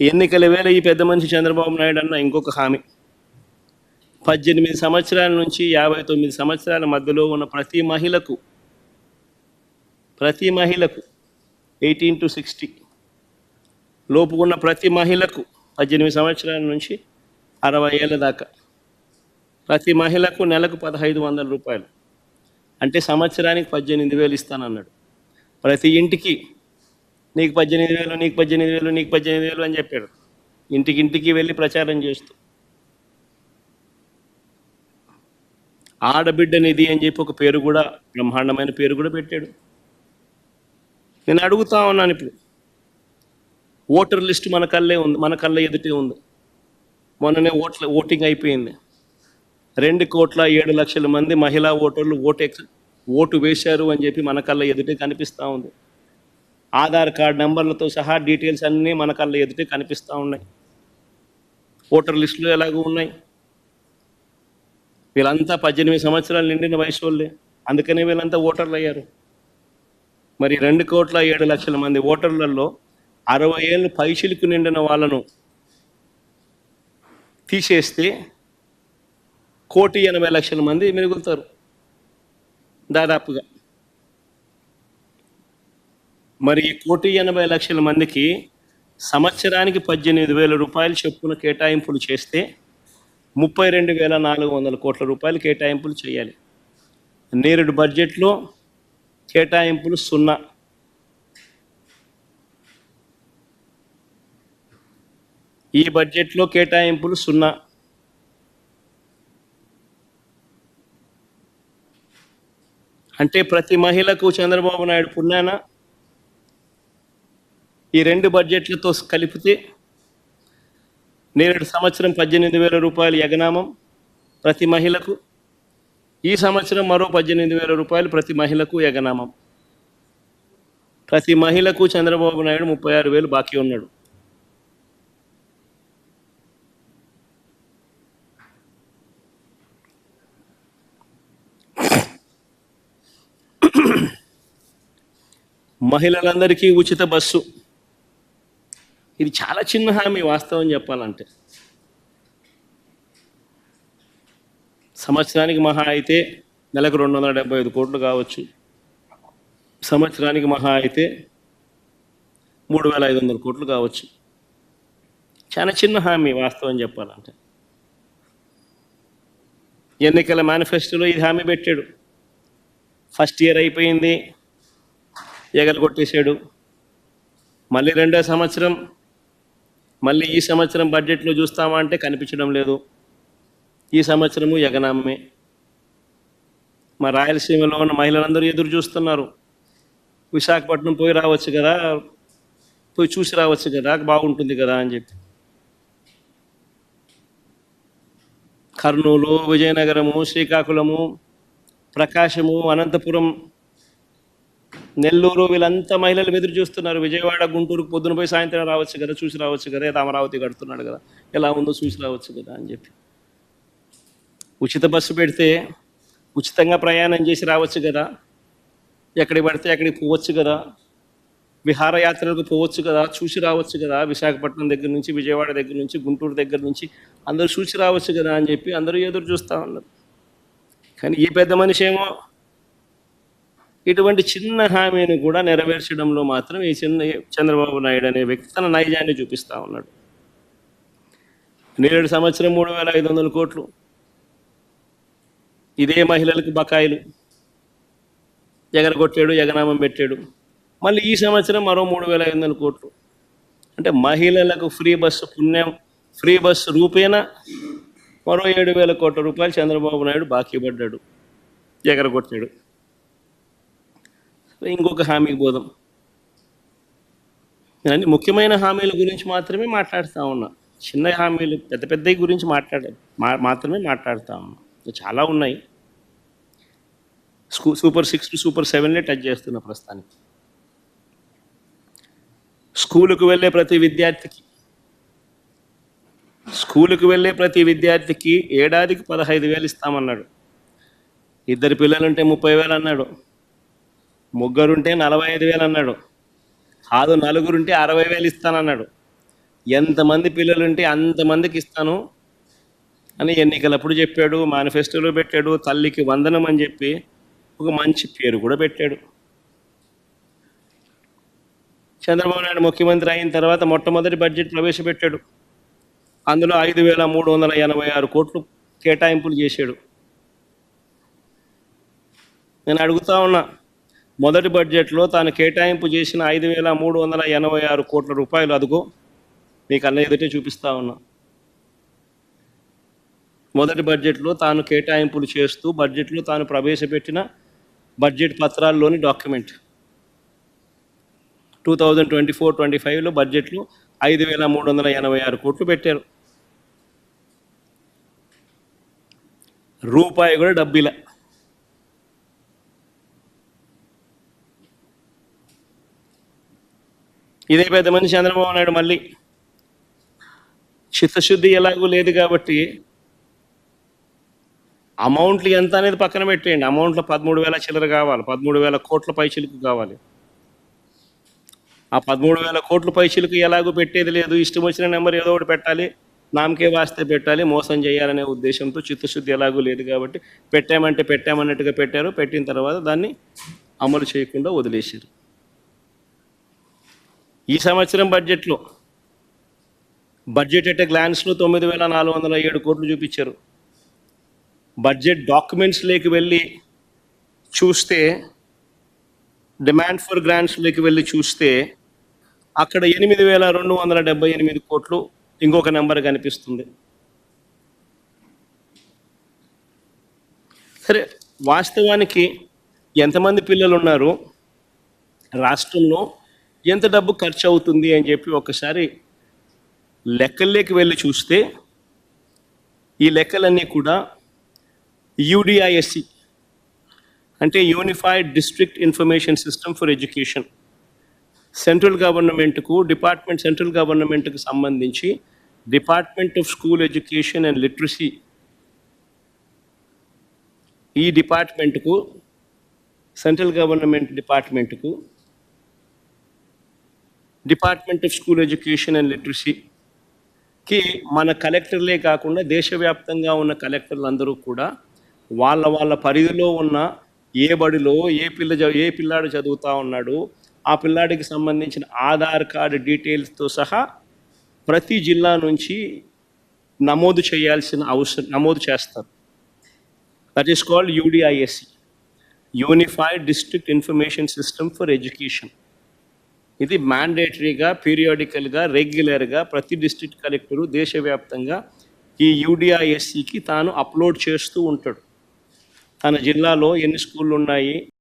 ఎన్నికల వేళ ఈ పెద్ద మనిషి చంద్రబాబు నాయుడు అన్న ఇంకొక హామీ, 18 సంవత్సరాల నుంచి 59 సంవత్సరాల మధ్యలో ఉన్న ప్రతి మహిళకు 18 to 60 లోపు ఉన్న ప్రతి మహిళకు 18 సంవత్సరాల నుంచి 60 ఏళ్ళ దాకా ప్రతి మహిళకు నెలకు 1500 రూపాయలు, అంటే సంవత్సరానికి 18,000 ఇస్తానన్నాడు. ప్రతి ఇంటికి నీకు 18,000, నీకు 18,000, నీకు 18,000 అని చెప్పాడు. ఇంటికి వెళ్ళి ప్రచారం చేస్తూ ఆడబిడ్డ నిధి అని చెప్పి ఒక పేరు కూడా, బ్రహ్మాండమైన పేరు కూడా పెట్టాడు. నేను అడుగుతా ఉన్నాను, ఇప్పుడు ఓటర్ లిస్ట్ మన కళ్ళ ఎదుటే ఉంది. మొన్ననే ఓటింగ్ అయిపోయింది. 2,07,00,000 మంది మహిళా ఓటర్లు ఓటు వేశారు అని చెప్పి మన కళ్ళ ఎదుటే కనిపిస్తూ ఉంది. ఆధార్ కార్డు నెంబర్లతో సహా డీటెయిల్స్ అన్నీ మన కళ్ళ ఎదుటే కనిపిస్తూ ఉన్నాయి. ఓటర్ లిస్టులు ఎలాగూ ఉన్నాయి. వీళ్ళంతా 18 సంవత్సరాలు నిండిన వయసు వాళ్ళే, అందుకనే వీళ్ళంతా ఓటర్లు అయ్యారు. మరి 2,07,00,000 మంది ఓటర్లలో 60 ఏళ్ళు పైచిలకు నిండిన వాళ్ళను తీసేస్తే 1,80,00,000 మంది మిగులుతారు దాదాపుగా. మరి ఈ 1,80,00,000 మందికి సంవత్సరానికి 18,000 రూపాయలు చొప్పున కేటాయింపులు చేస్తే 32,400 కోట్ల రూపాయలు కేటాయింపులు చేయాలి. నేరుడు బడ్జెట్లో కేటాయింపులు 0. ఈ బడ్జెట్లో కేటాయింపులు 0. అంటే ప్రతి మహిళకు చంద్రబాబు నాయుడు పుణ్యాన ఈ 2 బడ్జెట్లతో కలిపితే నేడు సంవత్సరం 18,000 రూపాయలు యగనామం ప్రతి మహిళకు, ఈ సంవత్సరం మరో 18,000 రూపాయలు ప్రతి మహిళకు యగనామం. ప్రతి మహిళకు చంద్రబాబు నాయుడు 36,000 బాకీ ఉన్నాడు. మహిళలందరికీ ఉచిత బస్సు, ఇది చాలా చిన్న హామీ వాస్తవం చెప్పాలంటే. సంవత్సరానికి మహా అయితే నెలకు 275 కోట్లు కావచ్చు, సంవత్సరానికి మహా అయితే 3,500 కోట్లు కావచ్చు. చాలా చిన్న హామీ వాస్తవం చెప్పాలంటే. ఎన్నికల మేనిఫెస్టోలో ఇది హామీ పెట్టాడు. ఫస్ట్ ఇయర్ అయిపోయింది, ఎగరగొట్టేశాడు. మళ్ళీ 2వ సంవత్సరం, మళ్ళీ ఈ సంవత్సరం బడ్జెట్లో చూస్తామా అంటే కనిపించడం లేదు. ఈ సంవత్సరము యగనామే. మా రాయలసీమలో ఉన్న మహిళలందరూ ఎదురు చూస్తున్నారు. విశాఖపట్నం పోయి రావచ్చు కదా, పోయి చూసి రావచ్చు కదా, బాగుంటుంది కదా అని చెప్పి. కర్నూలు, విజయనగరము, శ్రీకాకుళము, ప్రకాశము, అనంతపురం, నెల్లూరు, వీళ్ళంతా మహిళలు ఎదురు చూస్తున్నారు. విజయవాడ, గుంటూరుకు పొద్దున పోయి సాయంత్రం రావచ్చు కదా, చూసి రావచ్చు కదా, ఏదో అమరావతి కడుతున్నాడు కదా, ఎలా ఉందో చూసి రావచ్చు కదా అని చెప్పి. ఉచిత బస్సు పెడితే ఉచితంగా ప్రయాణం చేసి రావచ్చు కదా, ఎక్కడికి పడితే అక్కడికి పోవచ్చు కదా, విహారయాత్రలకు పోవచ్చు కదా, చూసి రావచ్చు కదా, విశాఖపట్నం దగ్గర నుంచి, విజయవాడ దగ్గర నుంచి, గుంటూరు దగ్గర నుంచి అందరూ చూసి రావచ్చు కదా అని చెప్పి అందరూ ఎదురు చూస్తూ ఉన్నారు. కానీ ఈ పెద్ద మనిషి ఏమో ఇటువంటి చిన్న హామీని కూడా నెరవేర్చడంలో మాత్రం ఈ చంద్రబాబు నాయుడు అనే వ్యక్తి తన నైజాన్ని చూపిస్తూ ఉన్నాడు. నేడు సంవత్సరం 3,500 కోట్లు ఇదే మహిళలకు బకాయిలు ఎగరగొట్టాడు, యగనామం పెట్టాడు. మళ్ళీ ఈ సంవత్సరం మరో 3,500 కోట్లు. అంటే మహిళలకు ఫ్రీ బస్సు రూపేణా మరో 7,000 కోట్ల రూపాయలు చంద్రబాబు నాయుడు బాకీ పడ్డాడు, ఎగరగొట్టాడు. ఇంకొక హామీకి పోదాం. నేను అన్ని ముఖ్యమైన హామీల గురించి మాత్రమే మాట్లాడుతూ ఉన్నా. చిన్న హామీలు పెద్ద గురించి మాత్రమే మాట్లాడుతూ ఉన్నా. చాలా ఉన్నాయి. సూపర్ 6 టు సూపర్ 7లే టచ్ చేస్తున్న ప్రస్తుతానికి. స్కూలుకు వెళ్ళే ప్రతి విద్యార్థికి ఏడాదికి 15,000 ఇస్తామన్నాడు. 2 పిల్లలుంటే 30,000 అన్నాడు. 3 ఉంటే 45,000 అన్నాడు. కాదు 4 ఉంటే 60,000 ఇస్తానన్నాడు. ఎంతమంది పిల్లలుంటే అంతమందికి ఇస్తాను అని ఎన్నికలప్పుడు చెప్పాడు, మేనిఫెస్టోలో పెట్టాడు, తల్లికి వందనం అని చెప్పి ఒక మంచి పేరు కూడా పెట్టాడు. చంద్రబాబు నాయుడు ముఖ్యమంత్రి అయిన తర్వాత మొట్టమొదటి బడ్జెట్ ప్రవేశపెట్టాడు. అందులో 5,386 కోట్లు కేటాయింపులు చేశాడు. నేను అడుగుతా ఉన్నా, మొదటి బడ్జెట్లో తాను కేటాయింపు చేసిన 5,386 కోట్ల రూపాయలు అదుగో మీకు అన్న ఎదుటే చూపిస్తా ఉన్నా. మొదటి బడ్జెట్లో తాను కేటాయింపులు చేస్తూ బడ్జెట్లో తాను ప్రవేశపెట్టిన బడ్జెట్ పత్రాల్లోని డాక్యుమెంట్ 2024-25లో బడ్జెట్లో 5,386 కోట్లు పెట్టారు. రూపాయి కూడా డబ్బిలా. ఇదే పెద్ద మనిషి చంద్రబాబు నాయుడు మళ్ళీ చిత్తశుద్ధి ఎలాగూ లేదు కాబట్టి అమౌంట్లు ఎంత అనేది పక్కన పెట్టేయండి. అమౌంట్లో 13,000 చిల్లర కావాలి, 13,000 కోట్ల పైచిలకు కావాలి. ఆ 13,000 కోట్ల పైచిలకు ఎలాగో పెట్టేది లేదు. ఇష్టం వచ్చిన నెంబర్ ఏదో ఒకటి పెట్టాలి, నామకే వాస్తే పెట్టాలి, మోసం చేయాలనే ఉద్దేశంతో చిత్తశుద్ధి ఎలాగూ లేదు కాబట్టి పెట్టామంటే పెట్టామన్నట్టుగా పెట్టారు. పెట్టిన తర్వాత దాన్ని అమలు చేయకుండా వదిలేశారు. ఈ సంవత్సరం బడ్జెట్లో బడ్జెట్ ఎట్ గ్లాన్స్లో 9,407 కోట్లు చూపించారు. బడ్జెట్ డాక్యుమెంట్స్లోకి వెళ్ళి చూస్తే, డిమాండ్ ఫర్ గ్రాంట్స్లోకి వెళ్ళి చూస్తే అక్కడ 8,278 కోట్లు ఇంకొక నెంబర్ కనిపిస్తుంది. సరే, వాస్తవానికి ఎంతమంది పిల్లలు ఉన్నారు, రాష్ట్రంలో ఎంత డబ్బు ఖర్చు అవుతుంది అని చెప్పి ఒకసారి లెక్కల్లోకి వెళ్ళి చూస్తే ఈ లెక్కలన్నీ కూడా యూడిఐఎస్సి అంటే unified district information system for education, central గవర్నమెంట్కి సంబంధించి department of school education and literacy, ఈ డిపార్ట్మెంట్కు, సెంట్రల్ గవర్నమెంట్ డిపార్ట్మెంట్కు, department of school education and లిటరసీకి మన కలెక్టర్లే కాకుండా దేశవ్యాప్తంగా ఉన్న కలెక్టర్లు అందరూ కూడా వాళ్ళ పరిధిలో ఉన్న ఏ బడిలో ఏ పిల్లాడు చదువుతూ ఉన్నాడు, ఆ పిల్లాడికి సంబంధించిన ఆధార్ కార్డు డీటెయిల్స్తో సహా ప్రతి జిల్లా నుంచి నమోదు చేస్తారు. That is called యూడిఐఎస్సి, unified district information system for education. ఇది మ్యాండేటరీగా, పీరియాడికల్గా, రెగ్యులర్గా ప్రతి డిస్ట్రిక్ట్ కలెక్టరు దేశవ్యాప్తంగా ఈ యూడిఐఎస్సికి తాను అప్లోడ్ చేస్తూ ఉంటాడు. తన జిల్లాలో ఎన్ని స్కూళ్ళు ఉన్నాయి,